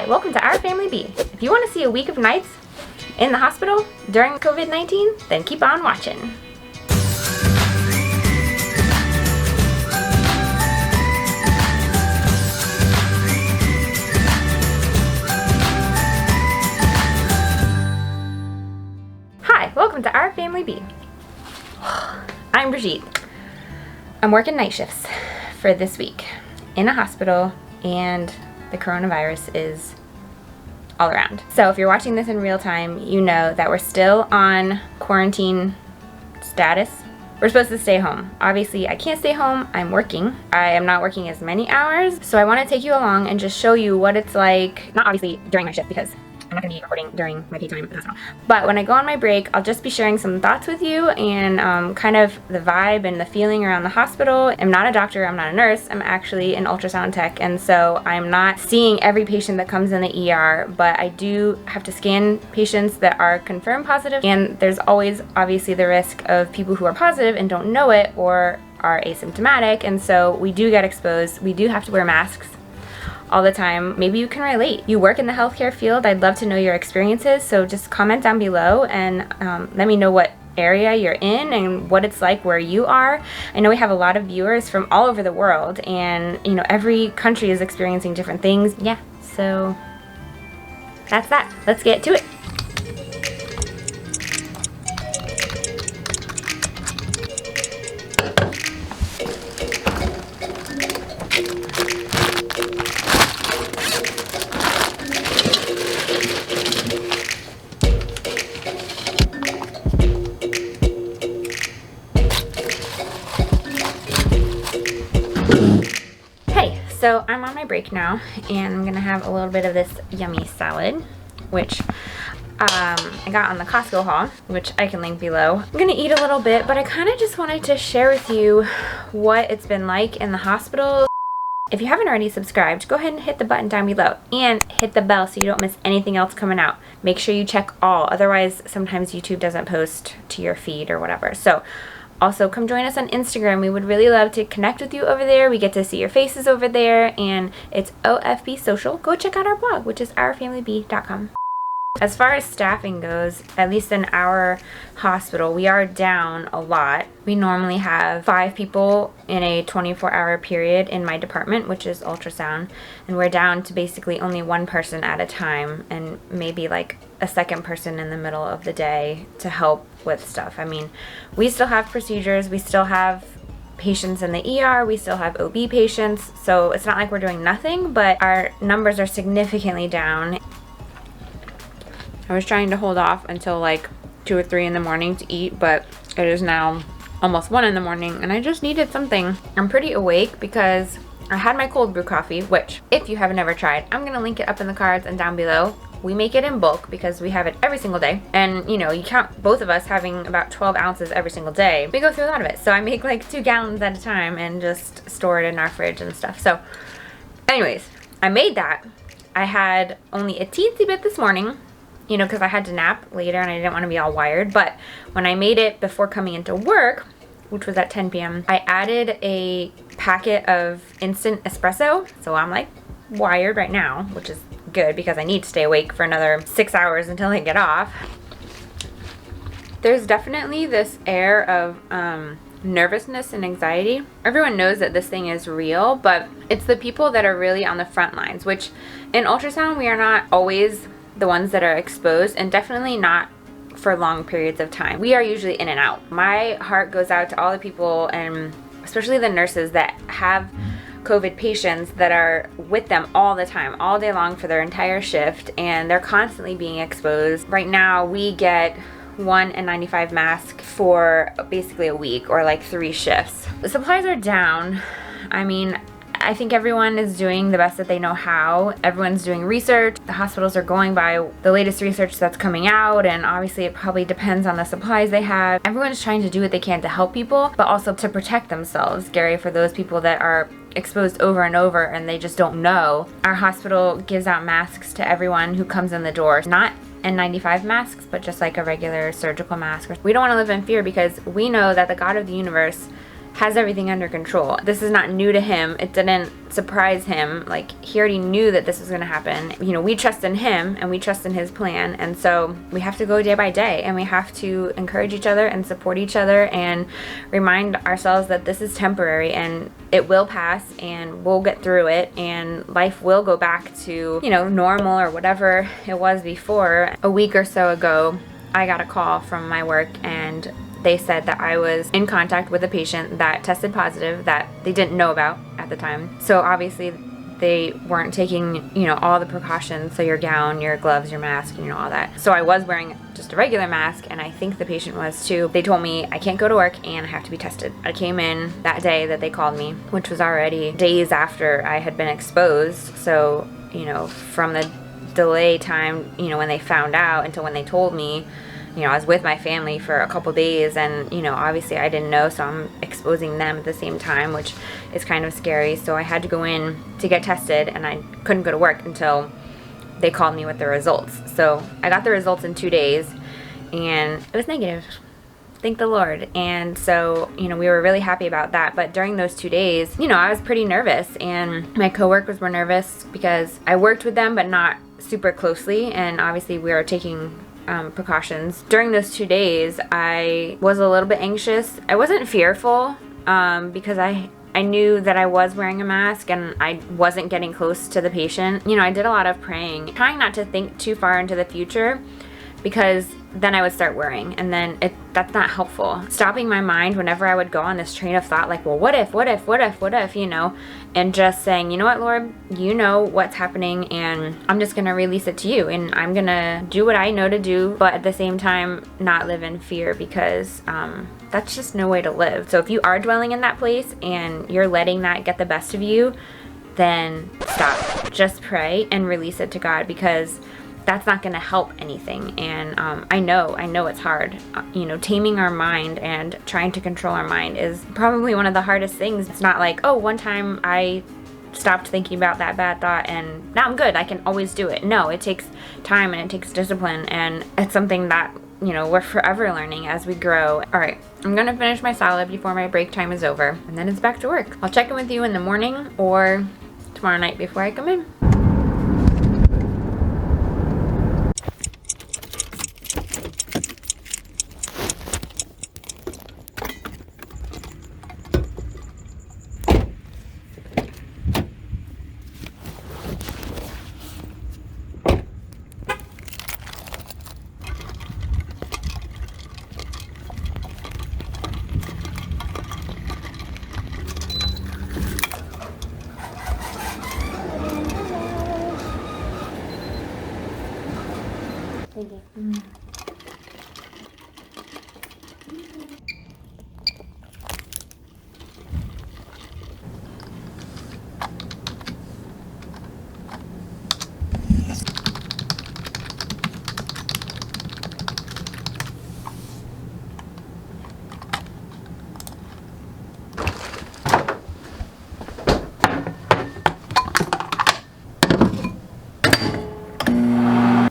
welcome to Our Family B. If you want to see a week of nights in the hospital during COVID-19, then keep on watching. Hi, welcome to Our Family B. I'm Brigitte. I'm working night shifts for this week in a hospital, and the coronavirus is all around. So if you're watching this in real time, you know that we're still on quarantine status. We're supposed to stay home. Obviously, I can't stay home. I'm working. I am not working as many hours, so I want to take you along and just show you what it's like, not obviously during my shift because I'm not going to be recording during my paid time at the hospital. But when I go on my break, I'll just be sharing some thoughts with you and kind of the vibe and the feeling around the hospital. I'm not a doctor, I'm not a nurse, I'm actually an ultrasound tech, and so I'm not seeing every patient that comes in the ER, but I do have to scan patients that are confirmed positive, and there's always obviously the risk of people who are positive and don't know it or are asymptomatic, and so we do get exposed. We do have to wear masks all the time. Maybe you can relate. You work in the healthcare field. I'd love to know your experiences, so just comment down below and let me know what area you're in and what it's like where you are. I know we have a lot of viewers from all over the world, and you know, every country is experiencing different things. Yeah, so that's that. Let's get to it. So I'm on my break now, and I'm gonna have a little bit of this yummy salad, which I got on the Costco haul, which I can link below. I'm gonna eat a little bit, but I kind of just wanted to share with you what it's been like in the hospital. If you haven't already subscribed, go ahead and hit the button down below and hit the bell so you don't miss anything else coming out. Make sure you check all, otherwise sometimes YouTube doesn't post to your feed or whatever. So also, come join us on Instagram. We would really love to connect with you over there. We get to see your faces over there, and it's OFB Social. Go check out our blog, which is ourfamilyb.com. As far as staffing goes, at least in our hospital, we are down a lot. We normally have 5 people in a 24-hour period in my department, which is ultrasound, and we're down to basically only 1 person at a time, and maybe like a second person in the middle of the day to help with stuff. I mean, we still have procedures, we still have patients in the ER, we still have OB patients, so it's not like we're doing nothing, but our numbers are significantly down. I was trying to hold off until like 2 or 3 in the morning to eat, but it is now almost 1 in the morning, and I just needed something. I'm pretty awake because I had my cold brew coffee, which if you have never tried, I'm gonna link it up in the cards and down below. We make it in bulk because we have it every single day, and you know, you count both of us having about 12 ounces every single day. We go through a lot of it, so I make like 2 gallons at a time and just store it in our fridge and stuff. So anyways, I made that. I had only a teensy bit this morning, you know, because I had to nap later and I didn't want to be all wired. But when I made it before coming into work, which was at 10 p.m., I added a packet of instant espresso. So I'm like wired right now, which is good because I need to stay awake for another 6 hours until I get off. There's definitely this air of nervousness and anxiety. Everyone knows that this thing is real, but it's the people that are really on the front lines, which in ultrasound, we are not always the ones that are exposed, and definitely not for long periods of time. We are usually in and out. My heart goes out to all the people, and especially the nurses that have COVID patients that are with them all the time, all day long for their entire shift, and they're constantly being exposed. Right now, we get 1 N95 mask for basically a week or like 3 shifts. The supplies are down. I mean, I think everyone is doing the best that they know how. Everyone's doing research. The hospitals are going by the latest research that's coming out, and obviously it probably depends on the supplies they have. Everyone's trying to do what they can to help people, but also to protect themselves. Scary for those people that are exposed over and over and they just don't know. Our hospital gives out masks to everyone who comes in the door. Not N95 masks, but just like a regular surgical mask. We don't want to live in fear because we know that the God of the universe has everything under control. This is not new to him. It didn't surprise him. Like, he already knew that this was going to happen. You know, we trust in him and we trust in his plan. And so we have to go day by day, and we have to encourage each other and support each other and remind ourselves that this is temporary and it will pass and we'll get through it and life will go back to, you know, normal or whatever it was before. A week or so ago, I got a call from my work, and they said that I was in contact with a patient that tested positive that they didn't know about at the time. So obviously they weren't taking, you know, all the precautions. So your gown, your gloves, your mask, you know, all that. So I was wearing just a regular mask, and I think the patient was too. They told me I can't go to work and I have to be tested. I came in that day that they called me, which was already days after I had been exposed. So, you know, from the delay time, you know, when they found out until when they told me, you know, I was with my family for a couple days, and, you know, obviously I didn't know, so I'm exposing them at the same time, which is kind of scary. So I had to go in to get tested, and I couldn't go to work until they called me with the results. So I got the results in 2 days, and it was negative. Thank the Lord. And so, you know, we were really happy about that. But during those 2 days, you know, I was pretty nervous, and my coworkers were nervous because I worked with them, but not super closely. And obviously we were taking precautions. During those 2 days, I was a little bit anxious. I wasn't fearful because I knew that I was wearing a mask and I wasn't getting close to the patient. You know, I did a lot of praying, trying not to think too far into the future, because then I would start worrying, and then that's not helpful. Stopping my mind whenever I would go on this train of thought, like, well, what if, you know, and just saying, you know what, Lord, you know what's happening, and I'm just gonna release it to you, and I'm gonna do what I know to do, but at the same time, not live in fear, because that's just no way to live. So if you are dwelling in that place and you're letting that get the best of you, then stop. Just pray and release it to God, because that's not going to help anything. And I know it's hard. You know, taming our mind and trying to control our mind is probably one of the hardest things. It's not like, oh, one time I stopped thinking about that bad thought and now I'm good, I can always do it. No, it takes time and it takes discipline, and it's something that, you know, we're forever learning as we grow. All right, I'm gonna finish my salad before my break time is over, and then it's back to work. I'll check in with you in the morning or tomorrow night before I come in.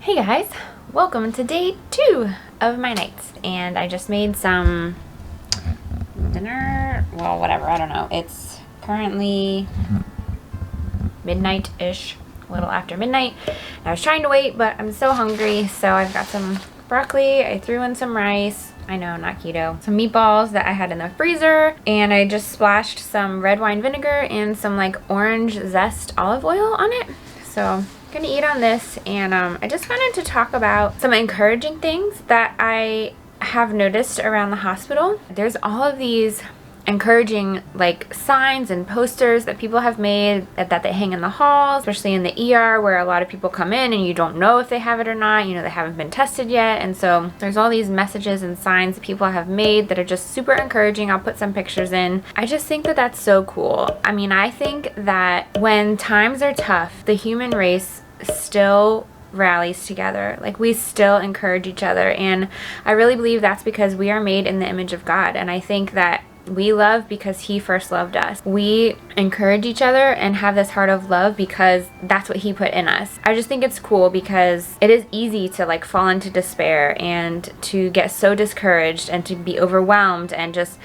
Hey guys, welcome to day 2 of my nights, and I just made some dinner. Well, whatever, I don't know. It's currently midnight-ish, a little after midnight. I was trying to wait, but I'm so hungry, so I've got some broccoli. I threw in some rice. I know, not keto. Some meatballs that I had in the freezer, and I just splashed some red wine vinegar and some like orange zest olive oil on it. So I'm gonna eat on this, and I just wanted to talk about some encouraging things that I have noticed around the hospital. There's all of these encouraging like signs and posters that people have made that they hang in the halls, especially in the ER where a lot of people come in and you don't know if they have it or not. You know, they haven't been tested yet, and so there's all these messages and signs that people have made that are just super encouraging. I'll put some pictures in. I just think that that's so cool. I mean, I think that when times are tough, the human race still rallies together. Like, we still encourage each other, and I really believe that's because we are made in the image of God, and I think that we love because He first loved us. We encourage each other and have this heart of love because that's what He put in us. I just think it's cool because it is easy to like fall into despair and to get so discouraged and to be overwhelmed and just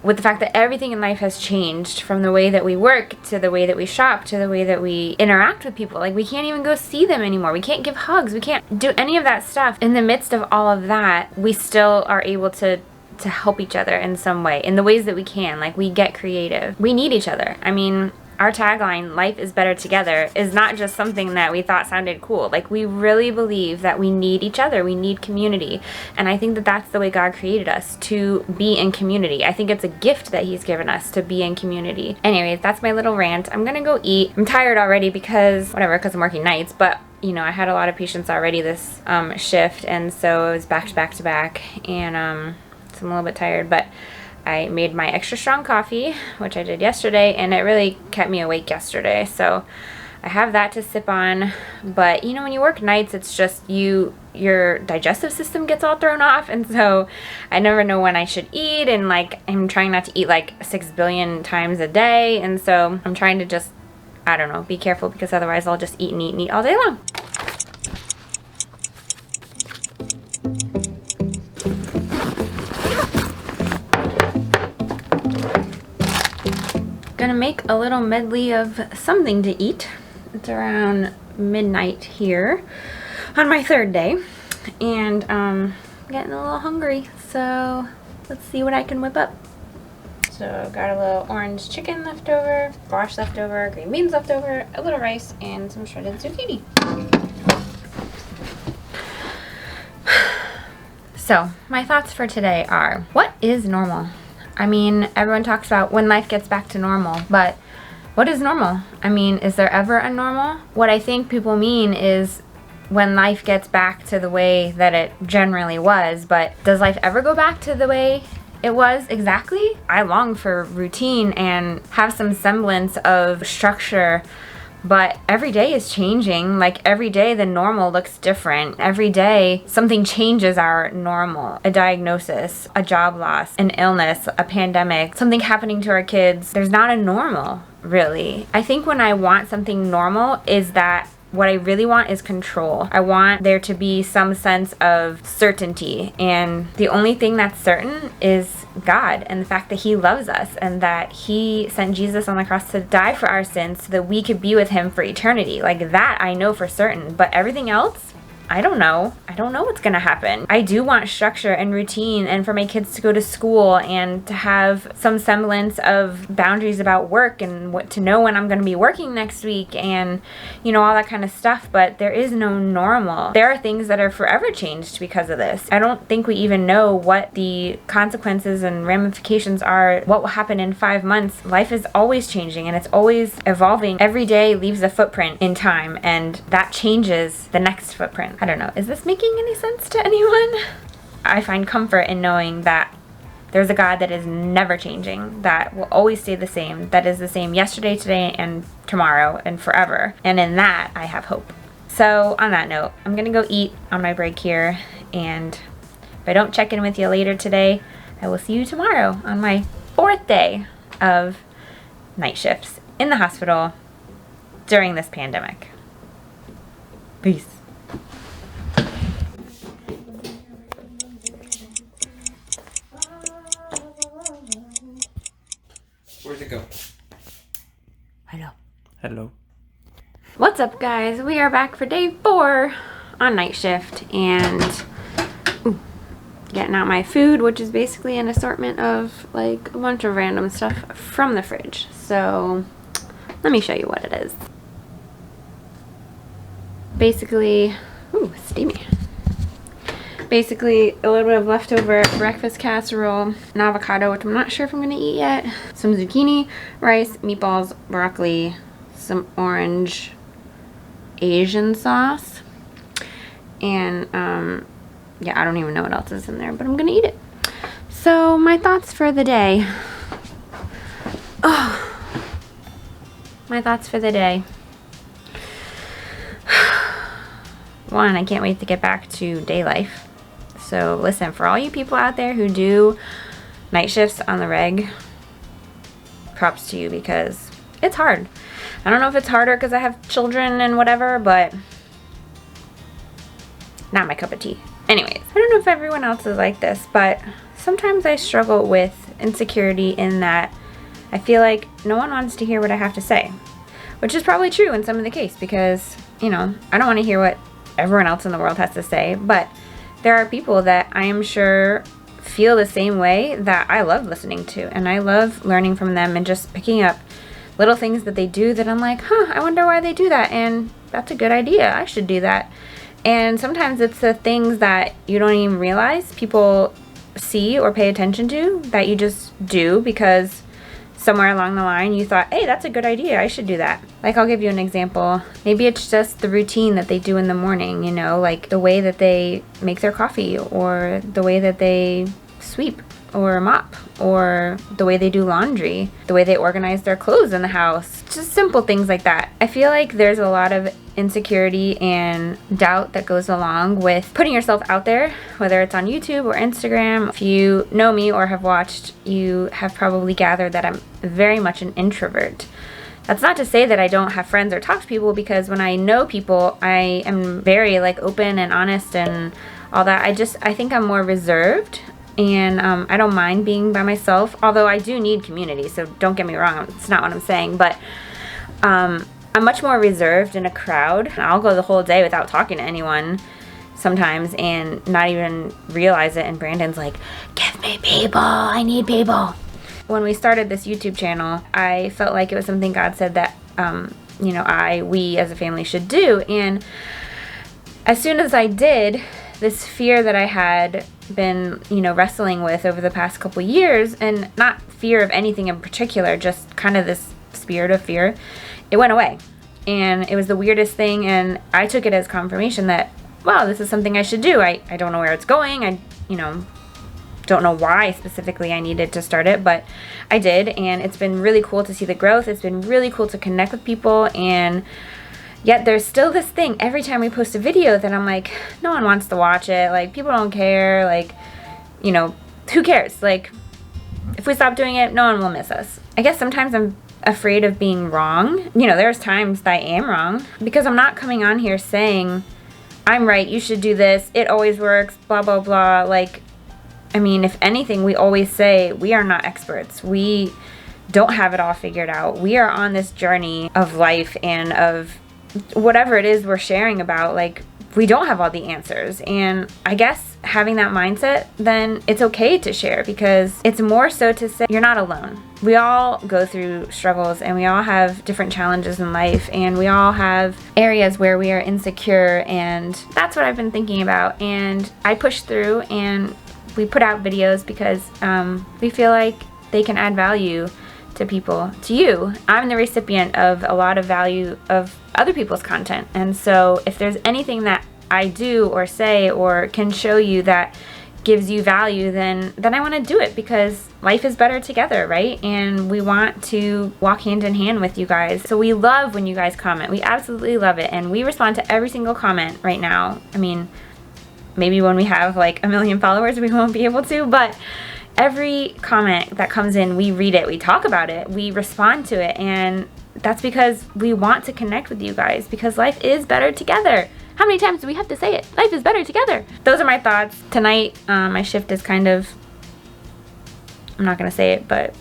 with the fact that everything in life has changed, from the way that we work to the way that we shop to the way that we interact with people. Like, we can't even go see them anymore. We can't give hugs. We can't do any of that stuff. In the midst of all of that, we still are able to help each other in some way, in the ways that we can. Like, we get creative. We need each other. I mean, our tagline, "Life is better together," is not just something that we thought sounded cool. Like, we really believe that we need each other. We need community. And I think that that's the way God created us, to be in community. I think it's a gift that He's given us, to be in community. Anyways, that's my little rant. I'm gonna go eat. I'm tired already because I'm working nights, but you know, I had a lot of patients already this shift, and so it was back to back to back, and so I'm a little bit tired, but I made my extra strong coffee, which I did yesterday, and it really kept me awake yesterday. So I have that to sip on. But you know, when you work nights, it's just your digestive system gets all thrown off, and so I never know when I should eat, and like, I'm trying not to eat like 6 billion times a day, and so I'm trying to just, I don't know, be careful, because otherwise I'll just eat and eat and eat all day long. Gonna make a little medley of something to eat. It's around midnight here on my third day, and getting a little hungry, so let's see what I can whip up. So got a little orange chicken left over, squash left over, green beans left over, a little rice, and some shredded zucchini. So my thoughts for today are, what is normal? I mean, everyone talks about when life gets back to normal, but what is normal? I mean, is there ever a normal? What I think people mean is when life gets back to the way that it generally was, but does life ever go back to the way it was exactly? I long for routine and have some semblance of structure, but every day is changing. Like, every day the normal looks different. Every day something changes our normal. A diagnosis, a job loss, an illness, a pandemic, something happening to our kids. There's not a normal, really. I think when I want something normal is that what I really want is control. I want there to be some sense of certainty, and the only thing that's certain is God, and the fact that He loves us, and that He sent Jesus on the cross to die for our sins so that we could be with Him for eternity. Like, that I know for certain, but everything else, I don't know. I don't know what's gonna happen. I do want structure and routine, and for my kids to go to school and to have some semblance of boundaries about work, and what to know when I'm gonna be working next week, and you know, all that kind of stuff. But there is no normal. There are things that are forever changed because of this. I don't think we even know what the consequences and ramifications are, what will happen in 5 months. Life is always changing, and it's always evolving. Every day leaves a footprint in time, and that changes the next footprint. I don't know. Is this making any sense to anyone? I find comfort in knowing that there's a God that is never changing, that will always stay the same, that is the same yesterday, today, and tomorrow, and forever. And in that, I have hope. So on that note, I'm gonna go eat on my break here, and if I don't check in with you later today, I will see you tomorrow on my 4th day of night shifts in the hospital during this pandemic. Peace. Where'd it go? Hello. Hello. What's up, guys? We are back for day 4 on night shift, and getting out my food, which is basically an assortment of like a bunch of random stuff from the fridge. So let me show you what it is. Basically, ooh, steamy. Basically, a little bit of leftover breakfast casserole, an avocado, which I'm not sure if I'm gonna eat yet, some zucchini, rice, meatballs, broccoli, some orange Asian sauce, and yeah, I don't even know what else is in there, but I'm gonna eat it. So my thoughts for the day. Oh, my thoughts for the day. One, I can't wait to get back to day life. So listen, for all you people out there who do night shifts on the reg, props to you, because it's hard. I don't know if it's harder because I have children and whatever, but not my cup of tea. Anyways, I don't know if everyone else is like this, but sometimes I struggle with insecurity in that I feel like no one wants to hear what I have to say, which is probably true in some of the case because, you know, I don't want to hear what everyone else in the world has to say, but there are people that I am sure feel the same way that I love listening to, and I love learning from them and just picking up little things that they do that I'm like, I wonder why they do that, and that's a good idea, I should do that. And sometimes it's the things that you don't even realize people see or pay attention to that you just do because somewhere along the line you thought, hey, that's a good idea, I should do that. Like, I'll give you an example. Maybe it's just the routine that they do in the morning, you know, like the way that they make their coffee, or the way that they sweep or mop, or the way they do laundry, the way they organize their clothes in the house, just simple things like that. I feel like there's a lot of insecurity and doubt that goes along with putting yourself out there, whether it's on YouTube or Instagram. If you know me or have watched, you have probably gathered that I'm very much an introvert. That's not to say that I don't have friends or talk to people, because when I know people, I am very like open and honest and all that. I think I'm more reserved. And I don't mind being by myself, although I do need community, so don't get me wrong, it's not what I'm saying, but I'm much more reserved in a crowd. I'll go the whole day without talking to anyone sometimes and not even realize it, and Brandon's like, give me people, I need people. When we started this YouTube channel, I felt like it was something God said that, you know, we as a family should do, and as soon as I did, this fear that I had been, you know, wrestling with over the past couple years, and not fear of anything in particular, just kind of this spirit of fear, it went away. And it was the weirdest thing, and I took it as confirmation that, wow, this is something I should do. I don't know where it's going. I, you know, don't know why specifically I needed to start it, but I did, and it's been really cool to see the growth. It's been really cool to connect with people, and yet there's still this thing every time we post a video that I'm like, no one wants to watch it, like, people don't care, like, you know, who cares? Like, if we stop doing it, no one will miss us. I guess sometimes I'm afraid of being wrong. You know, there's times that I am wrong, because I'm not coming on here saying, I'm right, you should do this, it always works, blah, blah, blah. Like, I mean, if anything, we always say we are not experts. We don't have it all figured out. We are on this journey of life and of whatever it is we're sharing about. Like, we don't have all the answers, and I guess having that mindset, then it's okay to share, because it's more so to say you're not alone. We all go through struggles, and we all have different challenges in life, and we all have areas where we are insecure, and that's what I've been thinking about. And I push through, and we put out videos because we feel like they can add value to people, to you. I'm the recipient of a lot of value of other people's content, and so if there's anything that I do or say or can show you that gives you value, then I want to do it, because life is better together, right? And we want to walk hand in hand with you guys. So we love when you guys comment. We absolutely love it, and we respond to every single comment right now. I mean, maybe when we have like 1 million followers we won't be able to, but every comment that comes in, we read it, we talk about it, we respond to it, and that's because we want to connect with you guys, because life is better together. How many times do we have to say it? Life is better together. Those are my thoughts. Tonight, my shift is kind of, I'm not gonna say it, but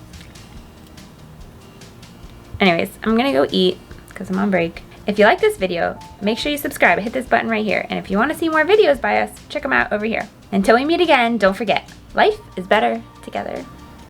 anyways, I'm gonna go eat because I'm on break. If you like this video, make sure you subscribe. Hit this button right here. And if you want to see more videos by us, check them out over here. Until we meet again, don't forget, life is better together.